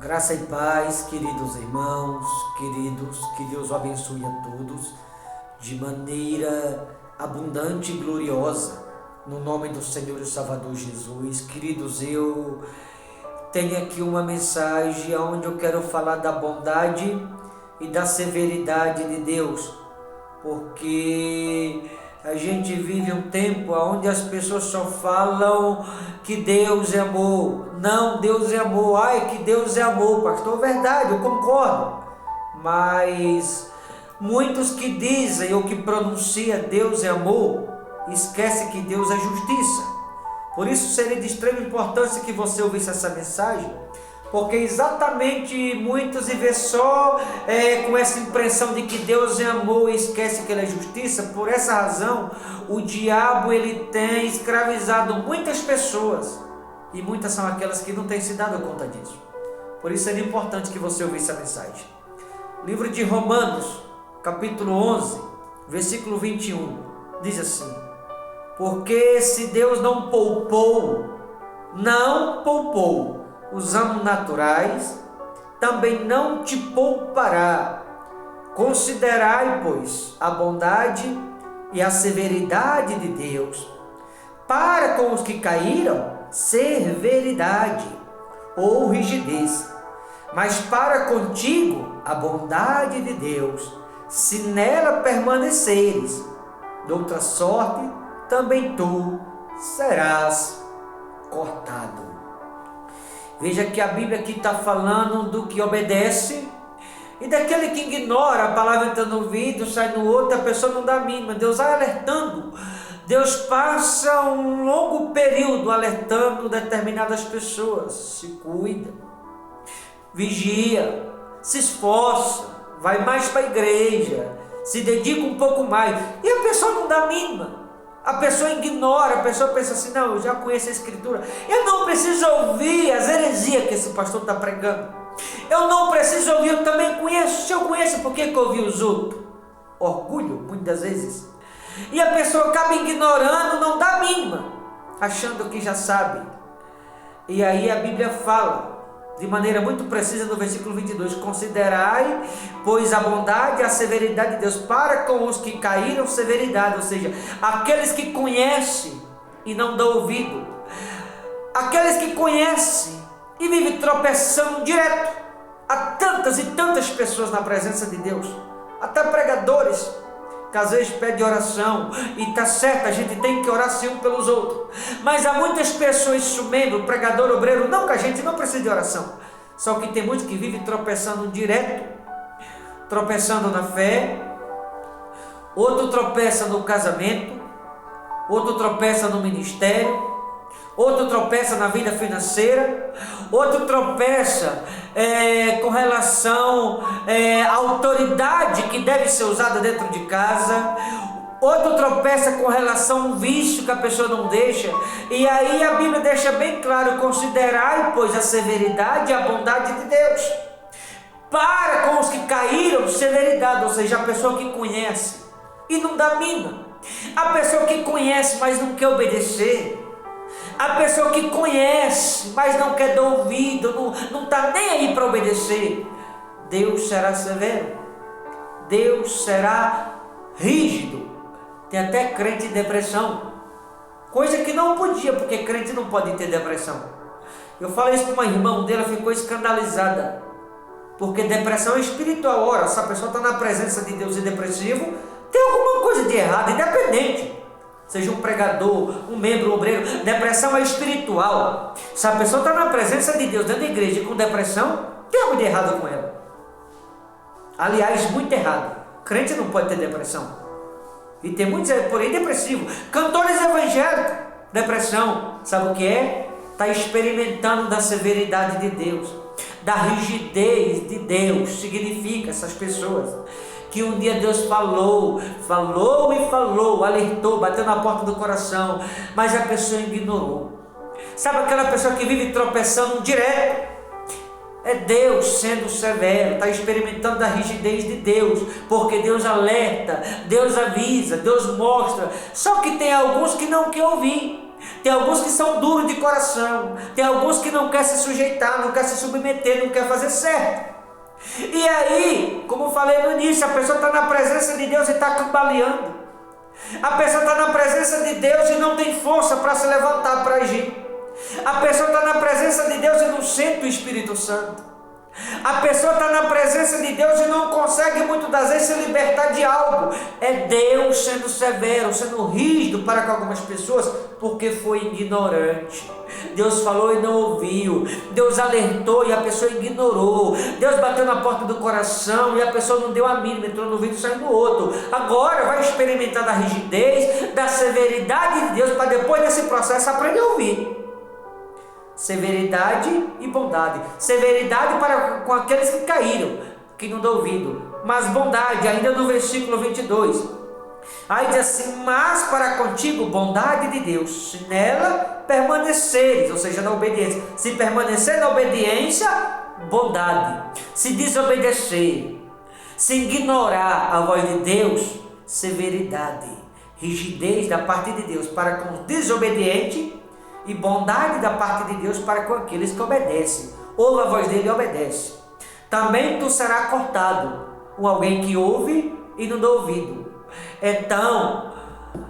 Graça e paz, queridos irmãos, queridos, que Deus o abençoe a todos de maneira abundante e gloriosa, no nome do Senhor e Salvador Jesus. Queridos, eu tenho aqui uma mensagem onde eu quero falar da bondade e da severidade de Deus, porque a gente vive um tempo onde as pessoas só falam que Deus é amor. Não, Deus é amor. Ai, que Deus é amor, pastor. Verdade, eu concordo. Mas muitos que dizem ou que pronunciam Deus é amor, esquecem que Deus é justiça. Por isso seria de extrema importância que você ouvisse essa mensagem, porque exatamente muitos vivem só com essa impressão de que Deus é amor e esquece que Ele é justiça. Por essa razão, o diabo ele tem escravizado muitas pessoas, e muitas são aquelas que não têm se dado conta disso. Por isso é importante que você ouvisse a mensagem. Livro de Romanos, capítulo 11, versículo 21, diz assim: porque se Deus não poupou os amos naturais, também não te poupará. Considerai, pois, a bondade e a severidade de Deus. Para com os que caíram, severidade ou rigidez, mas para contigo a bondade de Deus, se nela permaneceres. De outra sorte, também tu serás cortado. Veja que a Bíblia aqui está falando do que obedece e daquele que ignora. A palavra entra no ouvido, sai no outro, a pessoa não dá a mínima. Deus vai alertando. Deus passa um longo período alertando determinadas pessoas. Se cuida, vigia, se esforça, vai mais para a igreja, se dedica um pouco mais. E a pessoa não dá a mínima. A pessoa ignora, a pessoa pensa assim: não, eu já conheço a Escritura, eu não preciso ouvir as heresias que esse pastor está pregando, eu não preciso ouvir, eu também conheço. Se eu conheço, por que eu ouvi os outros? Orgulho, muitas vezes. E a pessoa acaba ignorando, não dá a mínima, achando que já sabe. E aí a Bíblia fala de maneira muito precisa no versículo 22, considerai, pois, a bondade e a severidade de Deus. Para com os que caíram, severidade, ou seja, aqueles que conhecem e não dão ouvido, aqueles que conhecem e vivem tropeçando direto. Há tantas e tantas pessoas na presença de Deus, até pregadores, que às vezes pede oração, e está certo, a gente tem que orar sim um pelos outros, mas há muitas pessoas, isso membro, pregador, obreiro, não, que a gente não precisa de oração, só que tem muitos que vivem tropeçando direto, tropeçando na fé, outro tropeça no casamento, outro tropeça no ministério, outro tropeça na vida financeira, outro tropeça com relação à autoridade que deve ser usada dentro de casa, outro tropeça com relação a um vício que a pessoa não deixa. E aí a Bíblia deixa bem claro: considerai, pois, a severidade e a bondade de Deus. Para com os que caíram, severidade, ou seja, a pessoa que conhece e não dá mínima, a pessoa que conhece, mas não quer obedecer, a pessoa que conhece, mas não quer dar ouvido, não está nem aí para obedecer. Deus será severo, Deus será rígido. Tem até crente em depressão, coisa que não podia, porque crente não pode ter depressão. Eu falei isso para uma irmã dela, ficou escandalizada, porque depressão é espiritual. Ora, se a pessoa está na presença de Deus e depressivo, tem alguma coisa de errado, independente. Seja um pregador, um membro, um obreiro, depressão é espiritual. Se a pessoa está na presença de Deus dentro da igreja com depressão, tem algo de errado com ela. Aliás, muito errado. Crente não pode ter depressão. E tem muitos por aí depressivos. Cantores evangélicos, depressão. Sabe o que é? Está experimentando da severidade de Deus, da rigidez de Deus. Significa essas pessoas que um dia Deus falou, alertou, bateu na porta do coração, mas a pessoa ignorou. Sabe aquela pessoa que vive tropeçando direto? É Deus sendo severo, está experimentando a rigidez de Deus, porque Deus alerta, Deus avisa, Deus mostra, só que tem alguns que não querem ouvir. Tem alguns que são duros de coração. Tem alguns que não querem se sujeitar, não querem se submeter, não querem fazer certo. E aí, como eu falei no início, a pessoa está na presença de Deus e está cambaleando. A pessoa está na presença de Deus e não tem força para se levantar, para agir. A pessoa está na presença de Deus e não sente o Espírito Santo. A pessoa está na presença de Deus e não consegue muitas das vezes se libertar de algo. É Deus sendo severo, sendo rígido para com algumas pessoas, porque foi ignorante. Deus falou e não ouviu. Deus alertou e a pessoa ignorou. Deus bateu na porta do coração e a pessoa não deu a mínima, entrou no vídeo e saiu no outro. Agora vai experimentar da rigidez, da severidade de Deus, para depois desse processo aprender a ouvir. Severidade e bondade. Severidade para com aqueles que caíram, que não dão ouvido, mas bondade, ainda no versículo 22. Aí diz assim: mas para contigo bondade de Deus, se nela permaneceres, ou seja, na obediência. Se permanecer na obediência, bondade. Se desobedecer, se ignorar a voz de Deus, severidade, rigidez da parte de Deus para com o desobediente, e bondade da parte de Deus para com aqueles que obedecem. Ouve a voz dele e obedece. Também tu serás cortado, com alguém que ouve e não dá ouvido. Então,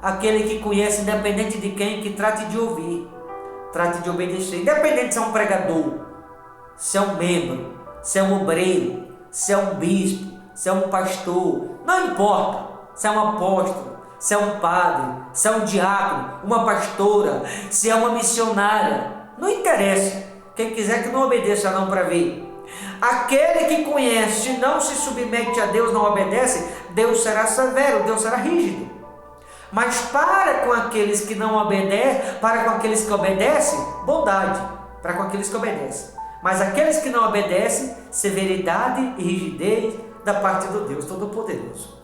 aquele que conhece, independente de quem, que trate de ouvir, trate de obedecer, independente se é um pregador, se é um membro, se é um obreiro, se é um bispo, se é um pastor, não importa, se é um apóstolo, se é um padre, se é um diácono, uma pastora, se é uma missionária, não interessa. Quem quiser que não obedeça não para ver. Aquele que conhece e não se submete a Deus, não obedece, Deus será severo, Deus será rígido. Mas para com aqueles que não obedecem, para com aqueles que obedecem, bondade, para com aqueles que obedecem. Mas aqueles que não obedecem, severidade e rigidez da parte do Deus Todo-Poderoso.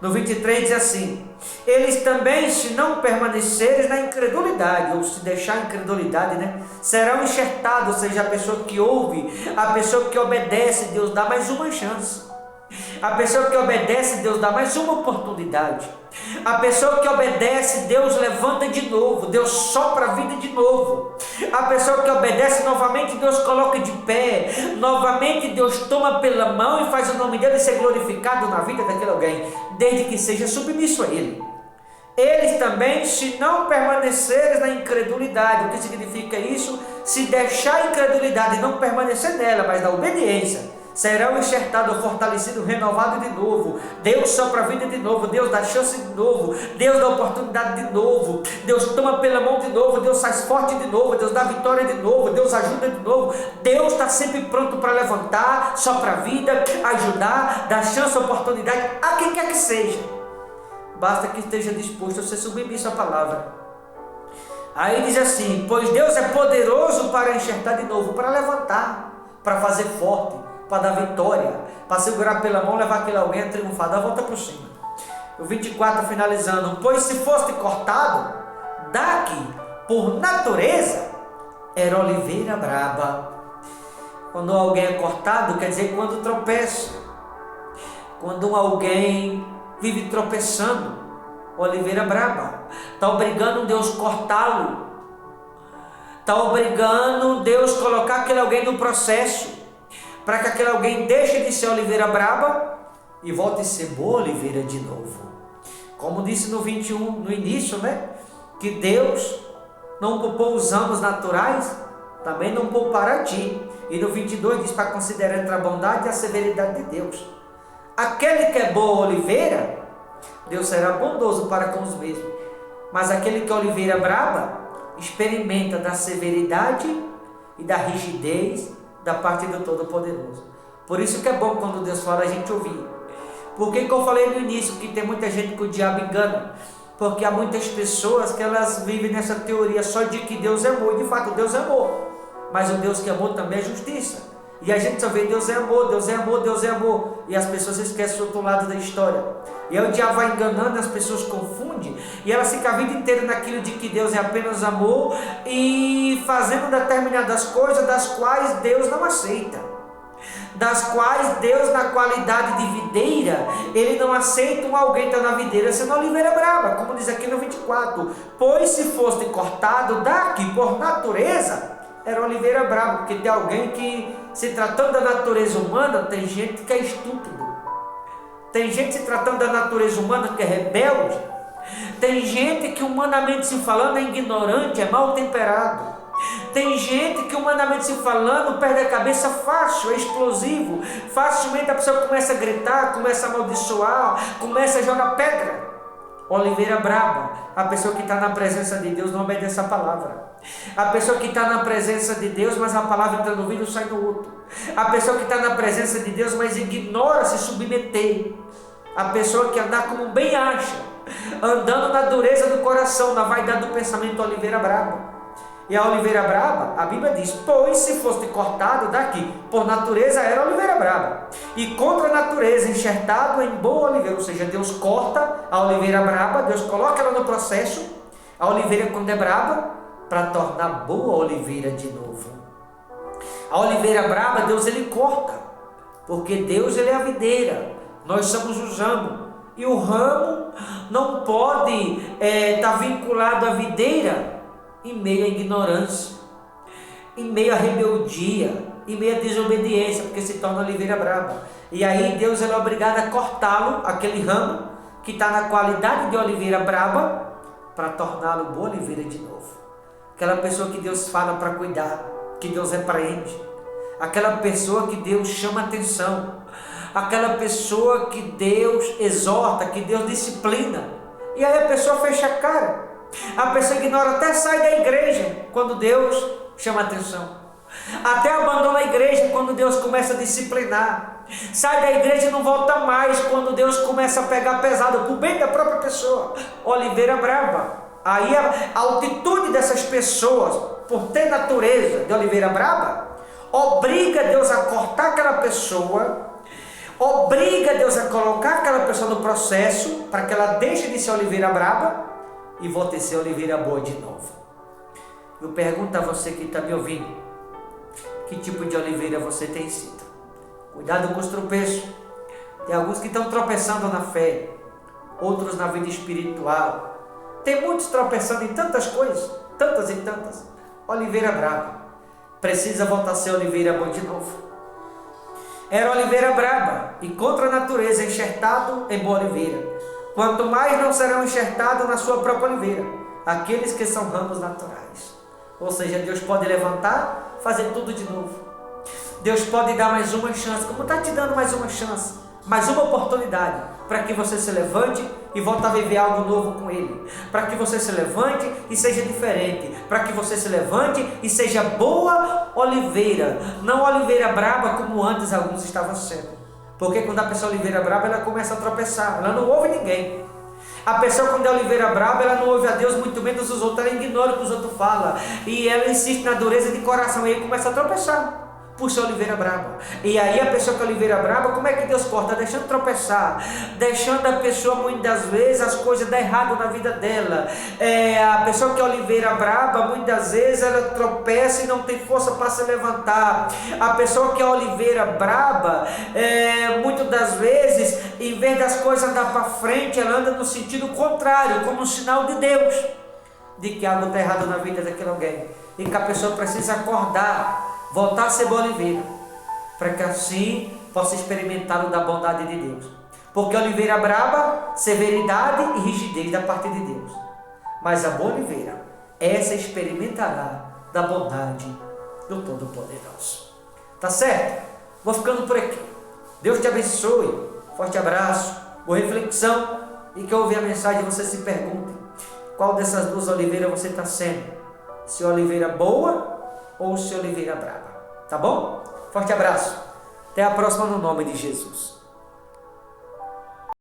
No 23 diz assim: eles também, se não permaneceres na incredulidade, ou se deixar a incredulidade, serão enxertados, ou seja, a pessoa que ouve, a pessoa que obedece, Deus dá mais uma chance. A pessoa que obedece, Deus dá mais uma oportunidade. A pessoa que obedece, Deus levanta de novo, Deus sopra a vida de novo. A pessoa que obedece, novamente Deus coloca de pé, novamente Deus toma pela mão e faz o nome dele ser glorificado na vida daquele alguém, desde que seja submisso a ele. Eles também, se não permaneceres na incredulidade. O que significa isso? Se deixar a incredulidade e não permanecer nela, mas na obediência, serão enxertados, fortalecidos, renovados de novo. Deus sopra a vida de novo, Deus dá chance de novo, Deus dá oportunidade de novo, Deus toma pela mão de novo, Deus faz forte de novo, Deus dá vitória de novo, Deus ajuda de novo. Deus está sempre pronto para levantar, sopra a vida, ajudar, dar chance, oportunidade a quem quer que seja. Basta que esteja disposto a ser submisso à palavra. Aí diz assim: pois Deus é poderoso para enxertar de novo, para levantar, para fazer forte, para dar vitória, para segurar pela mão, levar aquele alguém a triunfar, dar a volta por cima. O 24 finalizando: pois se foste cortado, daqui por natureza era oliveira braba. Quando alguém é cortado, quer dizer quando tropeça, quando alguém vive tropeçando, oliveira braba, está obrigando Deus cortá-lo, está obrigando Deus colocar aquele alguém no processo, para que aquele alguém deixe de ser oliveira braba e volte a ser boa oliveira de novo. Como disse no 21, no início, que Deus não poupou os anos naturais, também não poupará a ti. E no 22 diz para considerar entre a bondade e a severidade de Deus. Aquele que é boa oliveira, Deus será bondoso para com os mesmos. Mas aquele que é oliveira braba, experimenta da severidade e da rigidez da parte do Todo-Poderoso. Por isso que é bom quando Deus fala a gente ouvir. Por que eu falei no início que tem muita gente que o diabo engana? Porque há muitas pessoas que elas vivem nessa teoria só de que Deus é amor. E de fato Deus é amor, mas o Deus que é amor também é justiça. E a gente só vê Deus é amor, Deus é amor, Deus é amor, e as pessoas esquecem o outro lado da história. E aí o diabo vai enganando, as pessoas confundem, e elas ficam a vida inteira naquilo de que Deus é apenas amor, e fazendo determinadas coisas das quais Deus não aceita. das quais Deus, na qualidade de videira, Ele não aceita alguém que está na videira sendo oliveira brava, como diz aqui no 24, pois se fosse cortado daqui por natureza, era oliveira brava, porque tem alguém que, se tratando da natureza humana, tem gente que é estúpido, tem gente se tratando da natureza humana que é rebelde, tem gente que humanamente se falando é ignorante, é mal temperado, tem gente que humanamente se falando perde a cabeça fácil, é explosivo, facilmente a pessoa começa a gritar, começa a amaldiçoar, começa a jogar pedra. Oliveira braba, a pessoa que está na presença de Deus não obedece a palavra. A pessoa que está na presença de Deus, mas a palavra entra no ouvido e sai no outro. A pessoa que está na presença de Deus, mas ignora se submeter. A pessoa que anda como bem acha, andando na dureza do coração, na vaidade do pensamento, oliveira braba. E a oliveira braba, a Bíblia diz, pois se fosse cortado daqui, por natureza era oliveira braba, e contra a natureza enxertado em boa oliveira, ou seja, Deus corta a oliveira braba, Deus coloca ela no processo, a oliveira quando é braba, para tornar boa oliveira de novo. A oliveira braba, Deus ele corta, porque Deus ele é a videira, nós somos os ramos, e o ramo não pode estar vinculado à videira, em meio à ignorância, em meio à rebeldia, em meio à desobediência, porque se torna oliveira braba. E aí Deus é obrigado a cortá-lo, aquele ramo que está na qualidade de oliveira braba, para torná-lo boa oliveira de novo. Aquela pessoa que Deus fala para cuidar, que Deus repreende, aquela pessoa que Deus chama atenção, aquela pessoa que Deus exorta, que Deus disciplina, e aí a pessoa fecha a cara. A pessoa ignora, até sai da igreja quando Deus chama atenção, até abandona a igreja quando Deus começa a disciplinar, sai da igreja e não volta mais quando Deus começa a pegar pesado, por bem da própria pessoa. Oliveira braba. Aí a altitude dessas pessoas, por ter natureza de oliveira braba, obriga Deus a cortar aquela pessoa, obriga Deus a colocar aquela pessoa no processo, para que ela deixe de ser oliveira braba e volte a ser oliveira boa de novo. Eu pergunto a você que está me ouvindo, que tipo de oliveira você tem sido? Cuidado com os tropeços. Tem alguns que estão tropeçando na fé, outros na vida espiritual. Tem muitos tropeçando em tantas coisas, tantas e tantas. Oliveira braba, precisa voltar a ser oliveira boa de novo. Era oliveira braba, e contra a natureza enxertado em boa oliveira. Quanto mais não serão enxertados na sua própria oliveira, aqueles que são ramos naturais. Ou seja, Deus pode levantar, fazer tudo de novo. Deus pode dar mais uma chance, como está te dando mais uma chance, mais uma oportunidade, para que você se levante e volte a viver algo novo com Ele. Para que você se levante e seja diferente. Para que você se levante e seja boa oliveira, não oliveira braba como antes alguns estavam sendo. Porque quando a pessoa é oliveira braba, ela começa a tropeçar, ela não ouve ninguém. A pessoa quando é oliveira braba, ela não ouve a Deus, muito menos os outros, ela ignora o que os outros falam. E ela insiste na dureza de coração, e aí começa a tropeçar, por ser oliveira braba. E aí a pessoa que é oliveira braba, como é que Deus corta? Deixando tropeçar, deixando a pessoa muitas vezes as coisas dar errado na vida dela. A pessoa que é oliveira braba, muitas vezes ela tropeça e não tem força para se levantar. A pessoa que é oliveira braba, muitas das vezes, em vez das coisas andar para frente, ela anda no sentido contrário, como um sinal de Deus, de que algo está errado na vida daquele alguém, e que a pessoa precisa acordar, voltar a ser boa oliveira, para que assim possa experimentar o da bondade de Deus. Porque a oliveira braba, severidade e rigidez da parte de Deus. Mas a boa oliveira, essa experimentará da bondade do Todo-Poderoso. Tá certo? Vou ficando por aqui. Deus te abençoe. Forte abraço, boa reflexão. E que ouvir a mensagem você se pergunte, qual dessas duas oliveiras você está sendo? Se oliveira boa ou se oliveira brava, tá bom? Forte abraço, até a próxima no nome de Jesus.